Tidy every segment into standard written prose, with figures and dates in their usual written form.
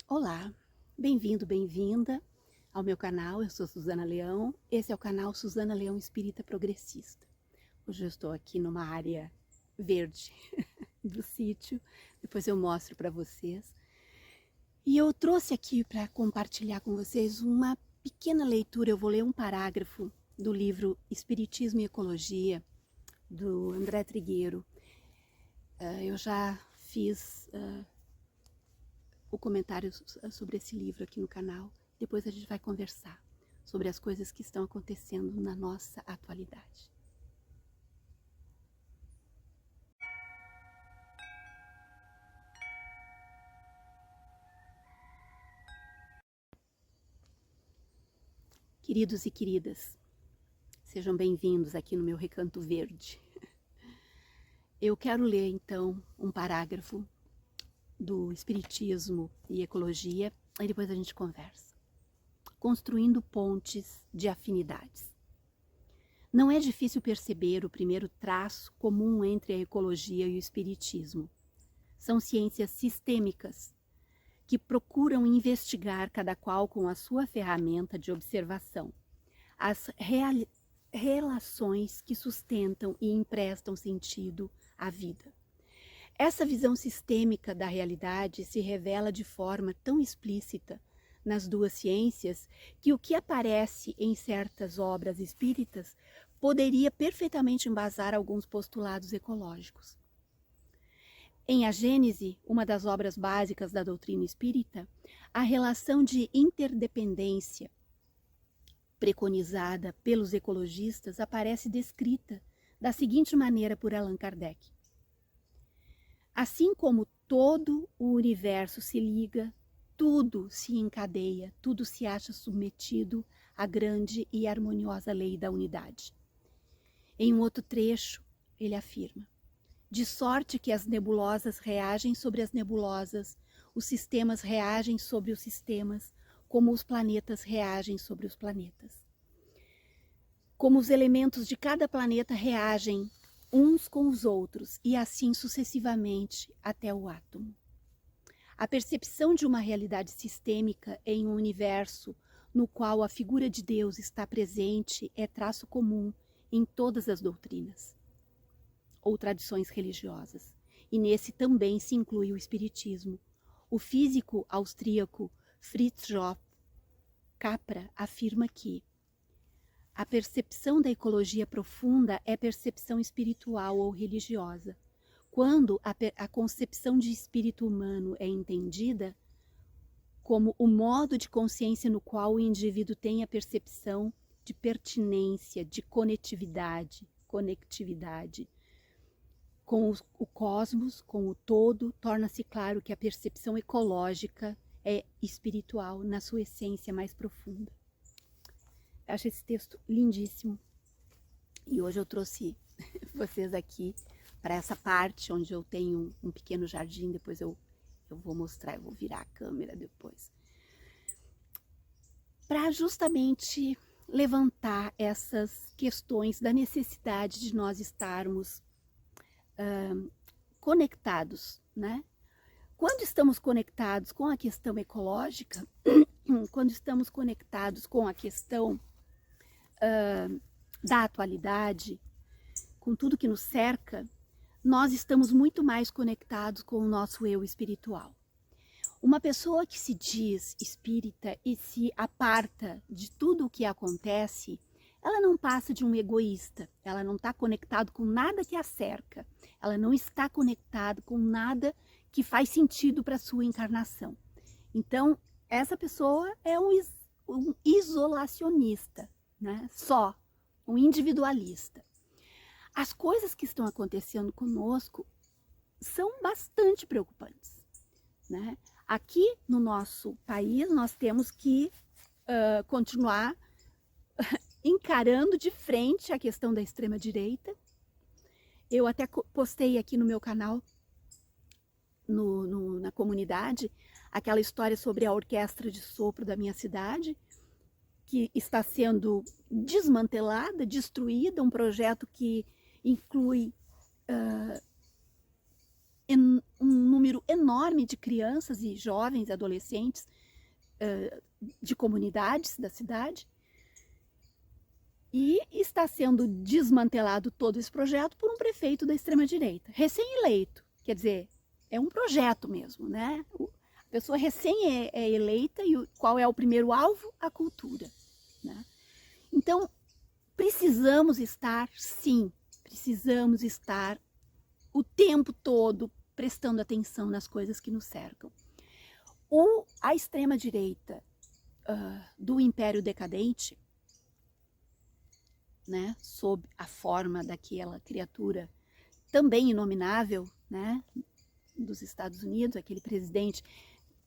Olá, bem-vindo, bem-vinda ao meu canal. Eu sou Suzana Leão. Esse é o canal Suzana Leão Espírita Progressista. Hoje eu estou aqui numa área verde do sítio, depois eu mostro para vocês. E eu trouxe aqui para compartilhar com vocês uma pequena leitura. Eu vou ler um parágrafo do livro Espiritismo e Ecologia, do André Trigueiro. Eu já fiz o comentário sobre esse livro aqui no canal. Depois a gente vai conversar sobre as coisas que estão acontecendo na nossa atualidade. Queridos e queridas, sejam bem-vindos aqui no meu Recanto Verde. Eu quero ler então um parágrafo do Espiritismo e Ecologia e depois a gente conversa. Construindo pontes de afinidades. Não é difícil perceber o primeiro traço comum entre a ecologia e o espiritismo. São ciências sistêmicas que procuram investigar, cada qual com a sua ferramenta de observação, as relações que sustentam e emprestam sentido à vida. Essa visão sistêmica da realidade se revela de forma tão explícita nas duas ciências que o que aparece em certas obras espíritas poderia perfeitamente embasar alguns postulados ecológicos. Em A Gênese, uma das obras básicas da doutrina espírita, a relação de interdependência preconizada pelos ecologistas aparece descrita da seguinte maneira por Allan Kardec. Assim como todo o universo se liga, tudo se encadeia, tudo se acha submetido à grande e harmoniosa lei da unidade. Em um outro trecho, ele afirma: de sorte que as nebulosas reagem sobre as nebulosas, os sistemas reagem sobre os sistemas, como os planetas reagem sobre os planetas. Como os elementos de cada planeta reagem uns com os outros, e assim sucessivamente até o átomo. A percepção de uma realidade sistêmica em um universo no qual a figura de Deus está presente é traço comum em todas as doutrinas ou tradições religiosas, e nesse também se inclui o espiritismo. O físico austríaco Fritz Capra afirma que a percepção da ecologia profunda é percepção espiritual ou religiosa. Quando a concepção de espírito humano é entendida como o modo de consciência no qual o indivíduo tem a percepção de pertinência, de conectividade com o cosmos, com o todo, torna-se claro que a percepção ecológica é espiritual na sua essência mais profunda. Eu acho esse texto lindíssimo e hoje eu trouxe vocês aqui para essa parte onde eu tenho um pequeno jardim. Depois eu vou mostrar, eu vou virar a câmera depois, para justamente levantar essas questões da necessidade de nós estarmos conectados, né? Quando estamos conectados com a questão ecológica, quando estamos conectados com a questão da atualidade, com tudo que nos cerca, nós estamos muito mais conectados com o nosso eu espiritual. Uma pessoa que se diz espírita e se aparta de tudo o que acontece, ela não passa de um egoísta, ela não está conectado com nada que a cerca, ela não está conectada com nada que faz sentido para a sua encarnação. Então, essa pessoa é um isolacionista, né? Só, um individualista. As coisas que estão acontecendo conosco são bastante preocupantes, né? Aqui no nosso país nós temos que continuar encarando de frente a questão da extrema-direita. Eu até postei aqui no meu canal, na comunidade, aquela história sobre a orquestra de sopro da minha cidade, que está sendo desmantelada, destruída, um projeto que inclui um número enorme de crianças e jovens, adolescentes, de comunidades da cidade, e está sendo desmantelado todo esse projeto por um prefeito da extrema-direita, recém-eleito. Quer dizer, é um projeto mesmo, né? A pessoa recém é eleita e qual é o primeiro alvo? A cultura, né? Então, precisamos estar, sim, precisamos estar o tempo todo prestando atenção nas coisas que nos cercam. A extrema-direita do Império Decadente, né, sob a forma daquela criatura também inominável, né, dos Estados Unidos, aquele presidente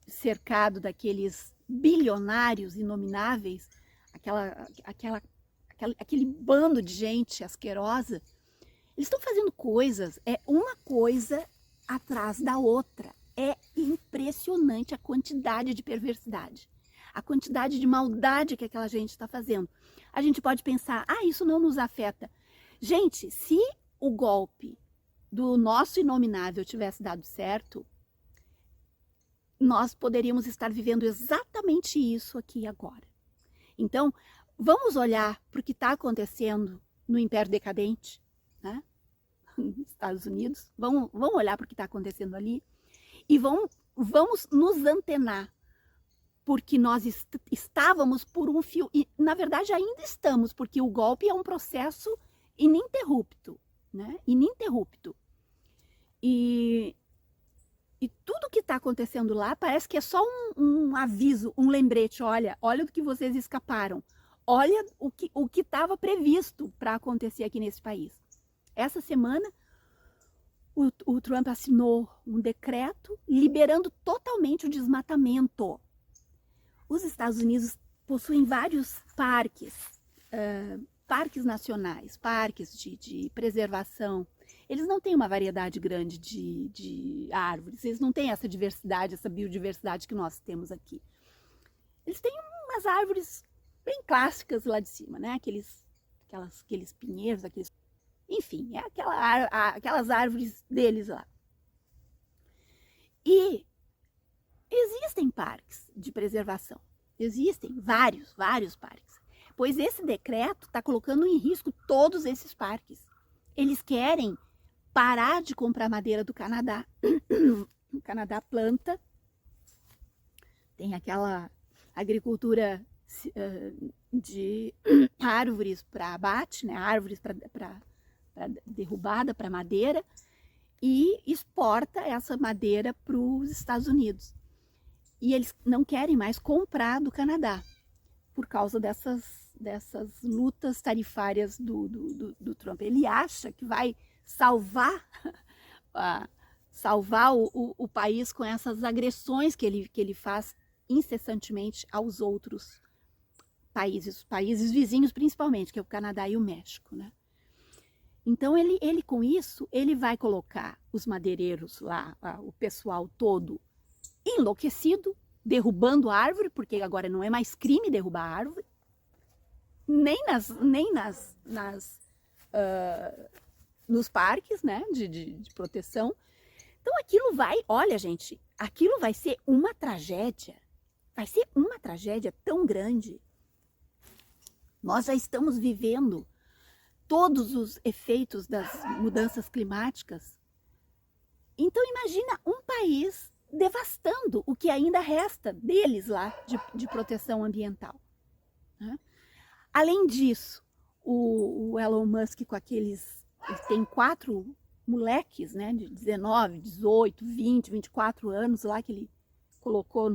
cercado daqueles bilionários inomináveis, aquele bando de gente asquerosa, eles estão fazendo coisas, uma coisa atrás da outra. É impressionante a quantidade de perversidade, a quantidade de maldade que aquela gente está fazendo. A gente pode pensar, isso não nos afeta. Gente, se o golpe do nosso inominável tivesse dado certo, nós poderíamos estar vivendo exatamente isso aqui agora. Então, vamos olhar para o que está acontecendo no Império Decadente, né? Nos Estados Unidos. Vamos olhar para o que está acontecendo ali e vamos nos antenar, porque nós estávamos por um fio, e na verdade ainda estamos, porque o golpe é um processo ininterrupto, né? Ininterrupto. E tudo que está acontecendo lá parece que é só um aviso, um lembrete. Olha do que vocês escaparam. Olha o que estava previsto para acontecer aqui nesse país. Essa semana, o Trump assinou um decreto liberando totalmente o desmatamento. Os Estados Unidos possuem vários parques, parques nacionais, parques de preservação. Eles não têm uma variedade grande de árvores, eles não têm essa diversidade, essa biodiversidade que nós temos aqui. Eles têm umas árvores bem clássicas lá de cima, né? Aqueles pinheiros, enfim, é aquelas árvores deles lá. E existem parques de preservação, existem vários parques, pois esse decreto está colocando em risco todos esses parques. Eles querem parar de comprar madeira do Canadá. O Canadá planta, tem aquela agricultura de árvores para abate, né? Árvores para derrubada, para madeira, e exporta essa madeira para os Estados Unidos. E eles não querem mais comprar do Canadá, por causa dessas lutas tarifárias do Trump. Ele acha que vai salvar o país com essas agressões que ele faz incessantemente aos outros países vizinhos principalmente, que é o Canadá e o México, né? Então ele com isso, ele vai colocar os madeireiros lá, o pessoal todo enlouquecido, derrubando a árvore, porque agora não é mais crime derrubar a árvore, nem nos parques, né, de proteção. Então aquilo olha gente, aquilo vai ser uma tragédia, tão grande. Nós já estamos vivendo todos os efeitos das mudanças climáticas. Então imagina um país devastando o que ainda resta deles lá de proteção ambiental, né? Além disso, o Elon Musk com ele tem 4 moleques, né, de 19, 18, 20, 24 anos lá que ele colocou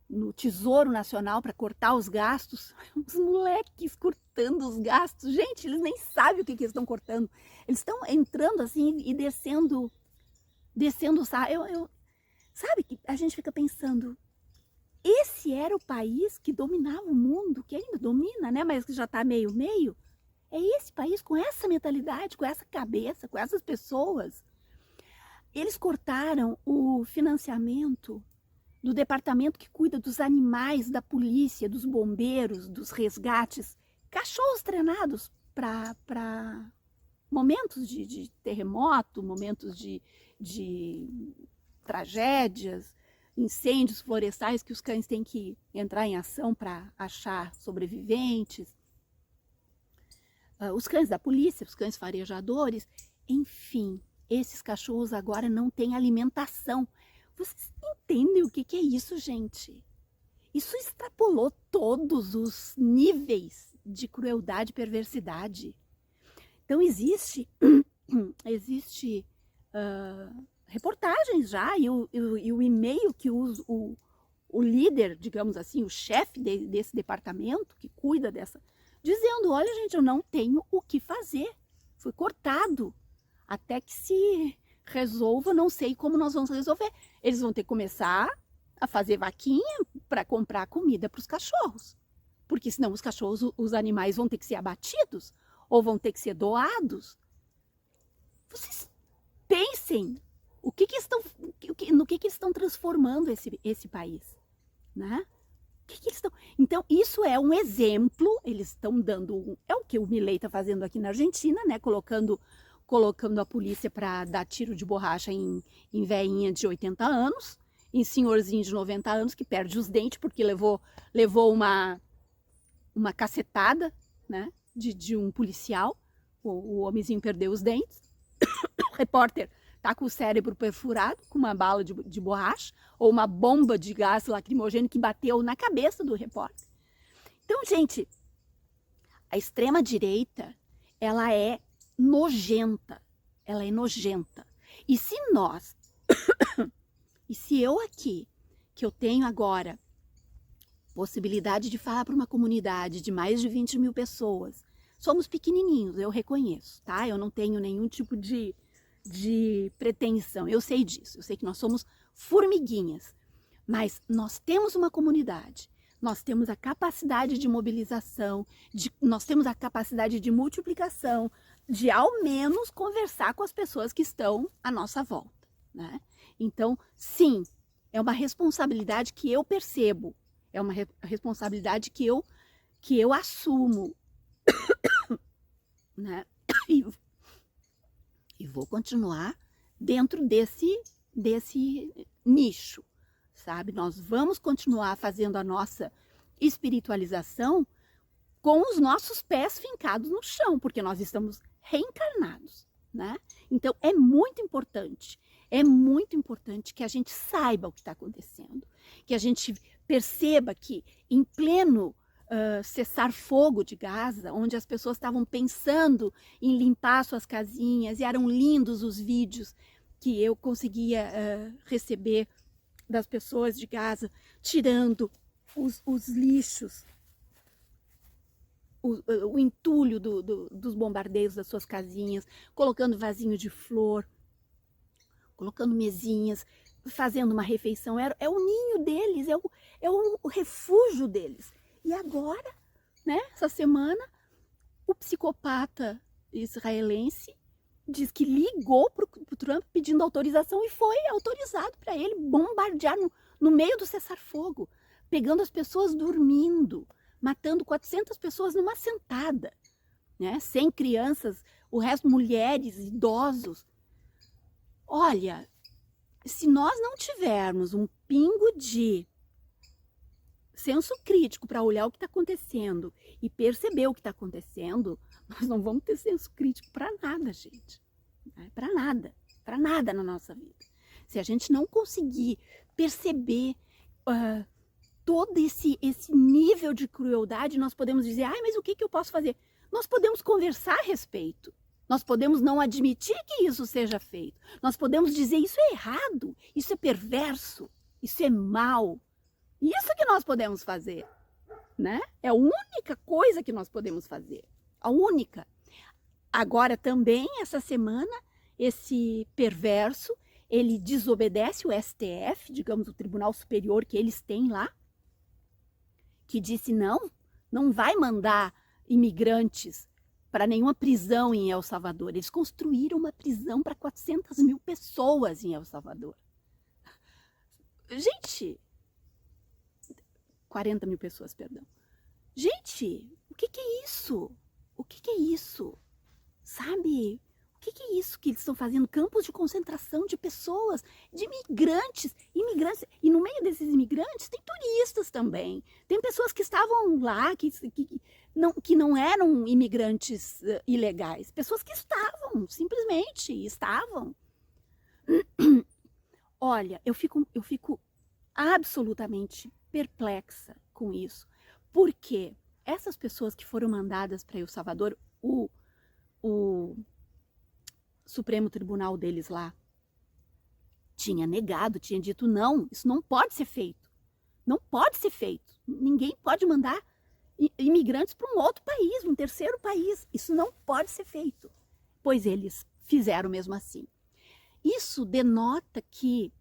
no Tesouro Nacional para cortar os gastos. Os moleques cortando os gastos. Gente, eles nem sabem o que eles estão cortando. Eles estão entrando assim e descendo. Sabe que a gente fica pensando, esse era o país que dominava o mundo, que ainda domina, né? Mas que já está meio. É esse país com essa mentalidade, com essa cabeça, com essas pessoas. Eles cortaram o financiamento do departamento que cuida dos animais, da polícia, dos bombeiros, dos resgates, cachorros treinados para momentos de terremoto, momentos de tragédias, incêndios florestais que os cães têm que entrar em ação para achar sobreviventes, os cães da polícia, os cães farejadores, enfim, esses cachorros agora não têm alimentação. Vocês entendem o que é isso, gente? Isso extrapolou todos os níveis de crueldade e perversidade. Então existe reportagens já, e o e-mail que o líder, digamos assim, o chefe desse departamento, que cuida dessa, dizendo, olha gente, eu não tenho o que fazer, foi cortado, até que se resolva, não sei como nós vamos resolver. Eles vão ter que começar a fazer vaquinha para comprar comida para os cachorros, porque senão os cachorros, os animais vão ter que ser abatidos, ou vão ter que ser doados. Vocês pensem no que eles estão transformando esse país, né? Eles estão... Então, isso é um exemplo, eles estão dando, é o que o Milei está fazendo aqui na Argentina, né? Colocando a polícia para dar tiro de borracha em veinha de 80 anos, em senhorzinho de 90 anos que perde os dentes porque levou uma cacetada, né? De um policial, o homenzinho perdeu os dentes, o repórter tá com o cérebro perfurado, com uma bala de borracha, ou uma bomba de gás lacrimogêneo que bateu na cabeça do repórter. Então, gente, a extrema-direita, ela é nojenta. Ela é nojenta. E se nós, e se eu aqui, que eu tenho agora possibilidade de falar para uma comunidade de mais de 20 mil pessoas, somos pequenininhos, eu reconheço, tá? Eu não tenho nenhum tipo de pretensão, eu sei disso, eu sei que nós somos formiguinhas, mas nós temos uma comunidade, nós temos a capacidade de mobilização, nós temos a capacidade de multiplicação, de ao menos conversar com as pessoas que estão à nossa volta, né? Então, sim, é uma responsabilidade que eu percebo, é uma responsabilidade que eu assumo, né? E vou continuar dentro desse nicho, sabe? Nós vamos continuar fazendo a nossa espiritualização com os nossos pés fincados no chão, porque nós estamos reencarnados, né? Então, é muito importante que a gente saiba o que está acontecendo, que a gente perceba que em pleno cessar-fogo de Gaza, onde as pessoas estavam pensando em limpar suas casinhas, e eram lindos os vídeos que eu conseguia receber das pessoas de Gaza, tirando os lixos, o entulho dos bombardeios das suas casinhas, colocando vasinho de flor, colocando mesinhas, fazendo uma refeição. É o ninho deles, é o refúgio deles. E agora, né, essa semana, o psicopata israelense diz que ligou para o Trump pedindo autorização e foi autorizado para ele bombardear no meio do cessar-fogo, pegando as pessoas dormindo, matando 400 pessoas numa sentada, né, 100 crianças, o resto mulheres, idosos. Olha, se nós não tivermos um pingo de senso crítico para olhar o que está acontecendo e perceber o que está acontecendo, nós não vamos ter senso crítico para nada, gente. Para nada na nossa vida. Se a gente não conseguir perceber todo esse nível de crueldade, nós podemos dizer, mas o que eu posso fazer? Nós podemos conversar a respeito. Nós podemos não admitir que isso seja feito. Nós podemos dizer, isso é errado, isso é perverso, isso é mal. Isso que nós podemos fazer, né? É a única coisa que nós podemos fazer, a única. Agora também, essa semana, esse perverso, ele desobedece o STF, digamos, o Tribunal Superior que eles têm lá, que disse não vai mandar imigrantes para nenhuma prisão em El Salvador. Eles construíram uma prisão para 400 mil pessoas em El Salvador. Gente... 40 mil pessoas, perdão. Gente, o que é isso? O que é isso? sabe? O que é isso que eles estão fazendo? Campos de concentração de pessoas, de imigrantes, e no meio desses imigrantes tem turistas também. Tem pessoas que estavam lá, que não eram imigrantes ilegais, pessoas que estavam, simplesmente estavam. Olha, eu fico absolutamente perplexa com isso, porque essas pessoas que foram mandadas para El Salvador, o Supremo Tribunal deles lá tinha negado, tinha dito não, isso não pode ser feito, não pode ser feito, ninguém pode mandar imigrantes para um outro país, um terceiro país, isso não pode ser feito, pois eles fizeram mesmo assim. Isso denota que,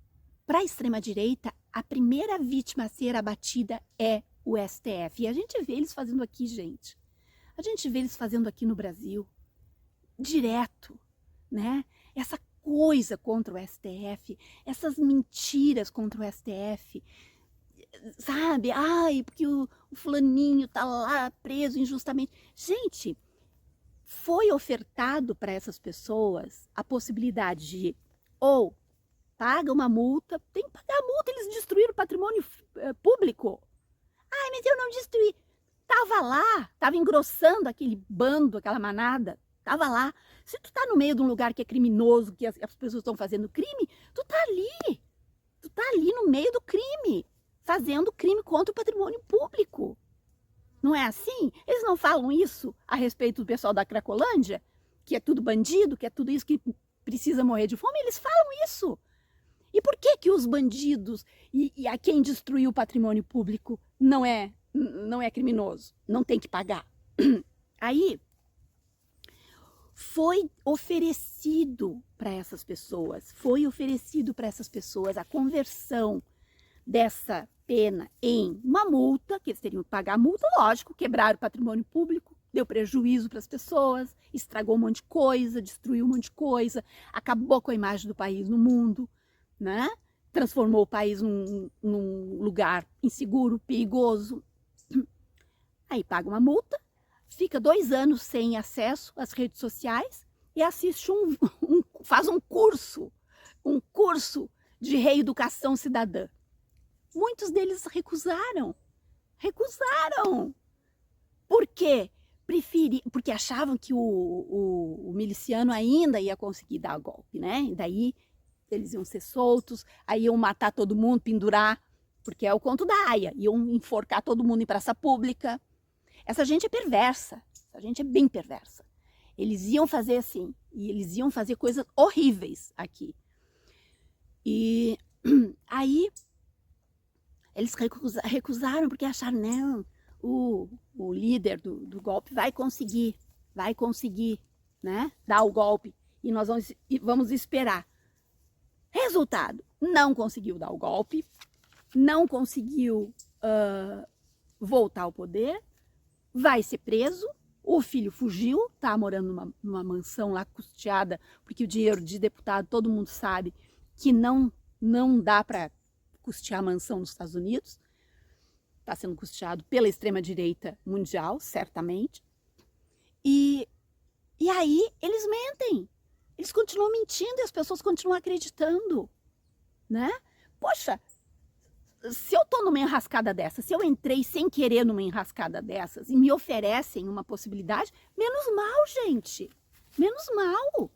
para a extrema-direita, a primeira vítima a ser abatida é o STF. E a gente vê eles fazendo aqui, gente. A gente vê eles fazendo aqui no Brasil, direto, né? Essa coisa contra o STF, essas mentiras contra o STF, sabe? Ai, porque o fulaninho tá lá preso injustamente. Gente, foi ofertado para essas pessoas a possibilidade de ou paga uma multa, tem que pagar a multa, eles destruíram o patrimônio público. Ai, mas eu não destruí. Tava lá, tava engrossando aquele bando, aquela manada, tava lá. Se tu tá no meio de um lugar que é criminoso, que as pessoas estão fazendo crime, tu tá ali no meio do crime, fazendo crime contra o patrimônio público. Não é assim? Eles não falam isso a respeito do pessoal da Cracolândia, que é tudo bandido, que é tudo isso que precisa morrer de fome, eles falam isso. E por que os bandidos e a quem destruiu o patrimônio público não é criminoso? Não tem que pagar. Aí foi oferecido para essas pessoas, a conversão dessa pena em uma multa, que eles teriam que pagar a multa, lógico, quebraram o patrimônio público, deu prejuízo para as pessoas, estragou um monte de coisa, destruiu um monte de coisa, acabou com a imagem do país no mundo, né? Transformou o país num lugar inseguro, perigoso. Aí paga uma multa, fica 2 anos sem acesso às redes sociais e assiste faz um curso de reeducação cidadã. Muitos deles recusaram. Por quê? Porque achavam que o miliciano ainda ia conseguir dar golpe, né? E daí eles iam ser soltos, aí iam matar todo mundo, pendurar, porque é o conto da Aia, iam enforcar todo mundo em praça pública. Essa gente é perversa, essa gente é bem perversa. Eles iam fazer assim, e eles iam fazer coisas horríveis aqui. E aí eles recusaram porque acharam, não, o líder do golpe vai conseguir, né, dar o golpe e nós vamos esperar. Resultado, não conseguiu dar o golpe, não conseguiu voltar ao poder, vai ser preso, o filho fugiu, tá morando numa mansão lá custeada, porque o dinheiro de deputado, todo mundo sabe que não dá para custear a mansão nos Estados Unidos, está sendo custeado pela extrema-direita mundial, certamente. E aí eles mentem, eles continuam mentindo e as pessoas continuam acreditando, né? Poxa, se eu estou numa enrascada dessa, se eu entrei sem querer numa enrascada dessas e me oferecem uma possibilidade, menos mal, gente, menos mal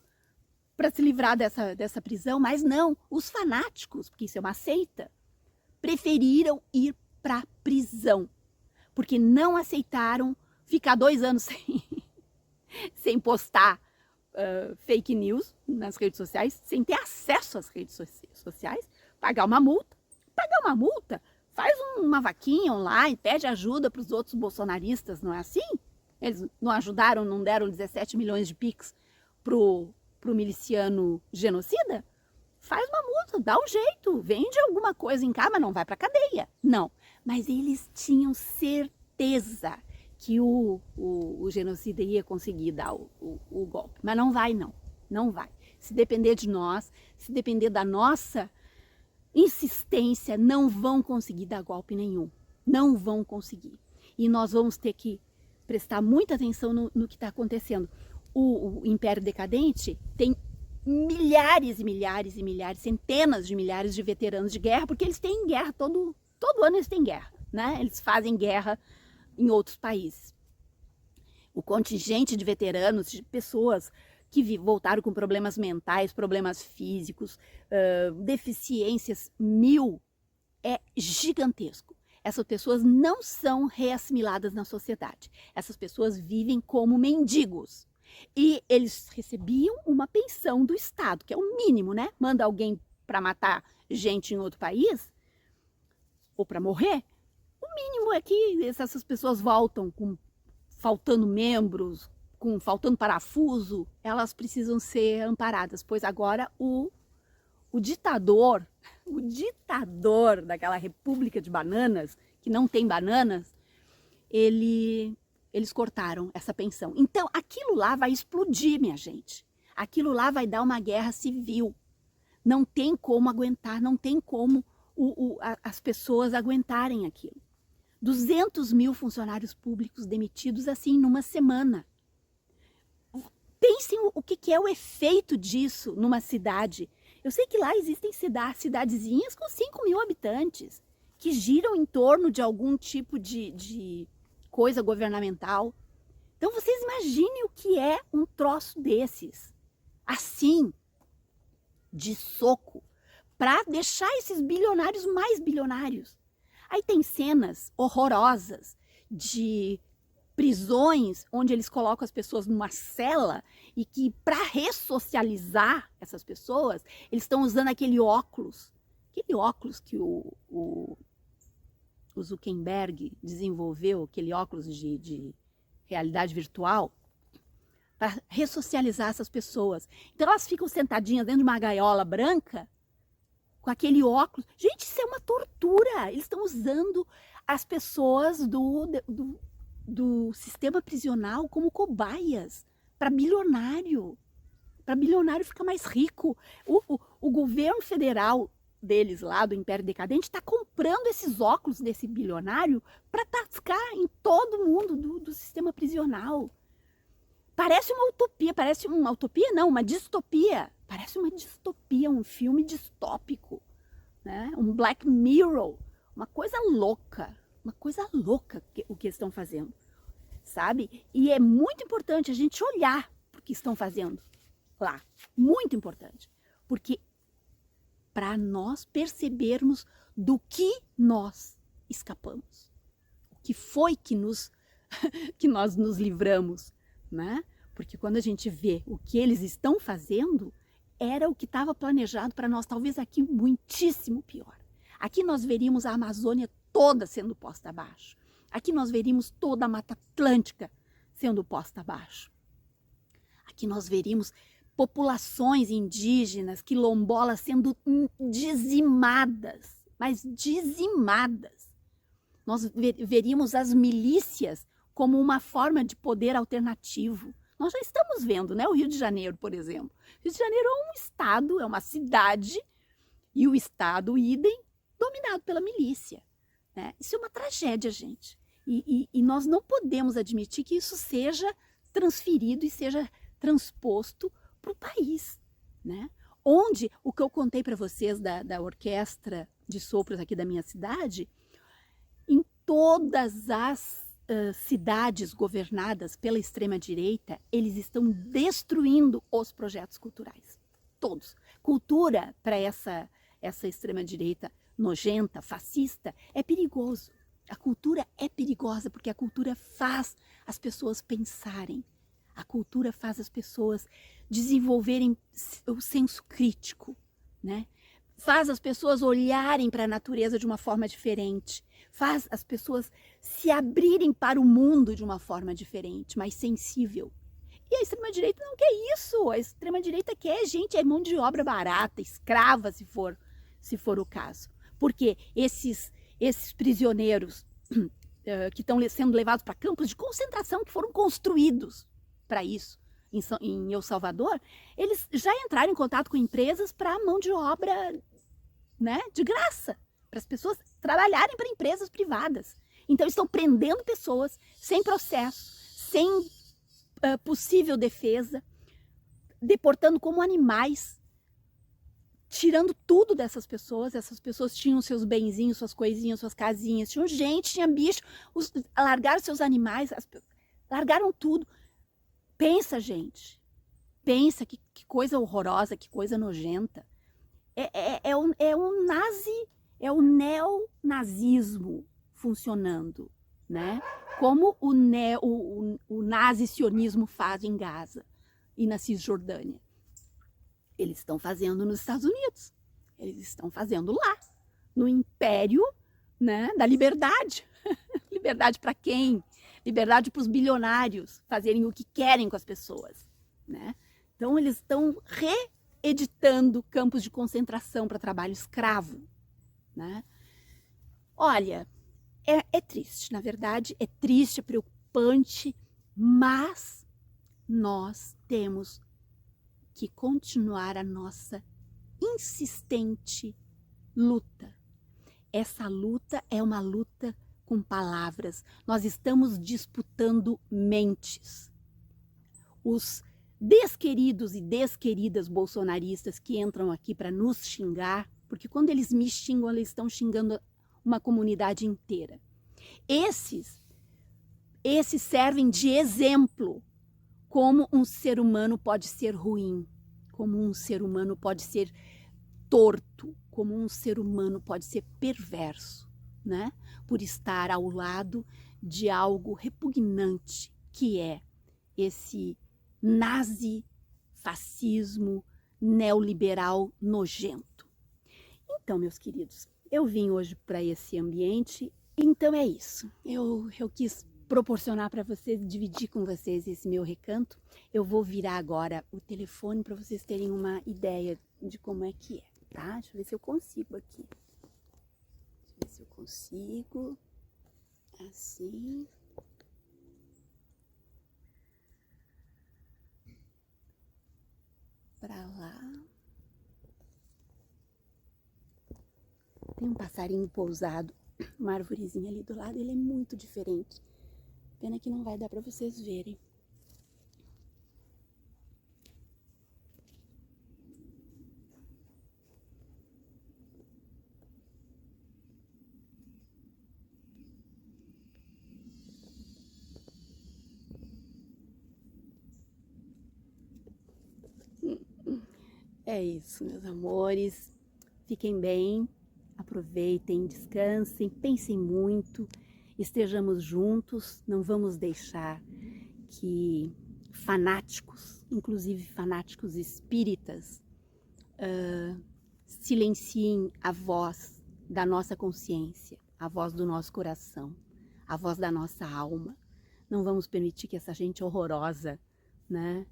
para se livrar dessa prisão, mas não, os fanáticos, porque isso é uma seita, preferiram ir para a prisão, porque não aceitaram ficar 2 anos sem postar fake news nas redes sociais, sem ter acesso às redes sociais, pagar uma multa, faz uma vaquinha online, pede ajuda para os outros bolsonaristas, não é assim? Eles não ajudaram, não deram 17 milhões de Pix pro miliciano genocida? Faz uma multa, dá um jeito, vende alguma coisa em casa, mas não vai para cadeia. Não, mas eles tinham certeza que o genocida ia conseguir dar o golpe. Mas não vai, não vai. Se depender de nós, se depender da nossa insistência, não vão conseguir dar golpe nenhum. Não vão conseguir. E nós vamos ter que prestar muita atenção no que está acontecendo. o Império Decadente tem milhares e milhares e milhares, centenas de milhares de veteranos de guerra, porque eles têm guerra, todo ano eles têm guerra, né? Eles fazem guerra em outros países. O contingente de veteranos, de pessoas que voltaram com problemas mentais, problemas físicos, deficiências mil, é gigantesco. Essas pessoas não são reassimiladas na sociedade. Essas pessoas vivem como mendigos. E eles recebiam uma pensão do Estado, que é o mínimo, né? Manda alguém para matar gente em outro país, ou para morrer, o mínimo é que essas pessoas voltam com faltando membros, com faltando parafuso, elas precisam ser amparadas, pois agora o ditador daquela república de bananas, que não tem bananas, eles cortaram essa pensão. Então, aquilo lá vai explodir, minha gente. Aquilo lá vai dar uma guerra civil. Não tem como aguentar, não tem como as pessoas aguentarem aquilo. 200 mil funcionários públicos demitidos assim numa semana. Pensem o que é o efeito disso numa cidade. Eu sei que lá existem cidadezinhas com 5 mil habitantes, que giram em torno de algum tipo de coisa governamental. Então vocês imaginem o que é um troço desses, assim, de soco, para deixar esses bilionários mais bilionários. Aí tem cenas horrorosas de prisões onde eles colocam as pessoas numa cela e que, para ressocializar essas pessoas, eles estão usando aquele óculos que o Zuckerberg desenvolveu, aquele óculos de realidade virtual, para ressocializar essas pessoas. Então elas ficam sentadinhas dentro de uma gaiola branca, com aquele óculos. Gente, isso é uma tortura. Eles estão usando as pessoas do sistema prisional como cobaias para bilionário ficar mais rico. O governo federal deles lá, do Império Decadente, está comprando esses óculos desse bilionário para tascar em todo mundo do sistema prisional. Parece uma utopia, uma distopia. Parece uma distopia, um filme distópico, né? Um Black Mirror, uma coisa louca o que estão fazendo, sabe? E é muito importante a gente olhar para o que estão fazendo lá, muito importante, porque para nós percebermos do que nós escapamos, o que foi que nós nos livramos, né? Porque quando a gente vê o que eles estão fazendo, era o que estava planejado para nós, talvez aqui muitíssimo pior. Aqui nós veríamos a Amazônia toda sendo posta abaixo. Aqui nós veríamos toda a Mata Atlântica sendo posta abaixo. Aqui nós veríamos populações indígenas, quilombolas sendo dizimadas, mas dizimadas. Nós veríamos as milícias como uma forma de poder alternativo. Nós já estamos vendo, né? O Rio de Janeiro, por exemplo. O Rio de Janeiro é um estado, é uma cidade, e o estado, idem, dominado pela milícia, né? Isso é uma tragédia, gente. E nós não podemos admitir que isso seja transferido e seja transposto para o país, né? Onde, o que eu contei para vocês da orquestra de sopros aqui da minha cidade, em todas as cidades governadas pela extrema-direita, eles estão destruindo os projetos culturais. Todos. Cultura, para essa extrema-direita nojenta, fascista, é perigoso. A cultura é perigosa porque a cultura faz as pessoas pensarem. A cultura faz as pessoas desenvolverem o senso crítico, né? Faz as pessoas olharem para a natureza de uma forma diferente. Faz as pessoas se abrirem para o mundo de uma forma diferente, mais sensível. E a extrema-direita não quer isso. A extrema-direita quer gente, é mão de obra barata, escrava, se for o caso. Porque esses prisioneiros que estão sendo levados para campos de concentração que foram construídos para isso, em El Salvador, eles já entraram em contato com empresas para mão de obra, né, de graça, para as pessoas trabalharem para empresas privadas. Então, estão prendendo pessoas sem processo, sem possível defesa, deportando como animais, tirando tudo dessas pessoas. Essas pessoas tinham seus benzinhos, suas coisinhas, suas casinhas, tinham gente, tinha bicho, largaram seus animais, largaram tudo. Pensa, gente, pensa que coisa horrorosa, que coisa nojenta. É o neonazismo funcionando, né? Como o nazi-sionismo faz em Gaza e na Cisjordânia. Eles estão fazendo nos Estados Unidos, eles estão fazendo lá, no império, né, da liberdade. Liberdade para quem? Liberdade para os bilionários fazerem o que querem com as pessoas, né? Então eles estão reeditando campos de concentração para trabalho escravo, né? Olha, é triste, na verdade, é triste, é preocupante, mas nós temos que continuar a nossa insistente luta. Essa luta é uma luta com palavras. Nós estamos disputando mentes. Os desqueridos e desqueridas bolsonaristas que entram aqui para nos xingar, porque quando eles me xingam, eles estão xingando uma comunidade inteira. Esses servem de exemplo como um ser humano pode ser ruim, como um ser humano pode ser torto, como um ser humano pode ser perverso, né? Por estar ao lado de algo repugnante que é esse nazi-fascismo neoliberal nojento. Então, meus queridos, eu vim hoje para esse ambiente, então é isso. Eu quis proporcionar para vocês, dividir com vocês esse meu recanto. Eu vou virar agora o telefone para vocês terem uma ideia de como é que é, tá? Deixa eu ver se eu consigo aqui. Deixa eu ver se eu consigo. Assim. Para lá. Tem um passarinho pousado, uma arvorezinha ali do lado, ele é muito diferente. Pena que não vai dar para vocês verem. É isso, meus amores. Fiquem bem, aproveitem, descansem, pensem muito, estejamos juntos, não vamos deixar que fanáticos, inclusive fanáticos espíritas, silenciem a voz da nossa consciência, a voz do nosso coração, a voz da nossa alma. Não vamos permitir que essa gente horrorosa, né,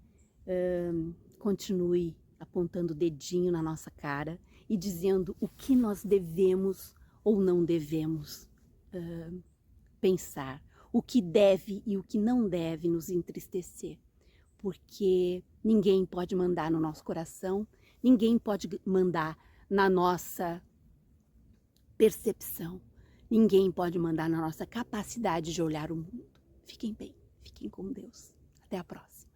continue apontando o dedinho na nossa cara e dizendo o que nós devemos ou não devemos pensar, o que deve e o que não deve nos entristecer, porque ninguém pode mandar no nosso coração, ninguém pode mandar na nossa percepção, ninguém pode mandar na nossa capacidade de olhar o mundo. Fiquem bem, fiquem com Deus. Até a próxima.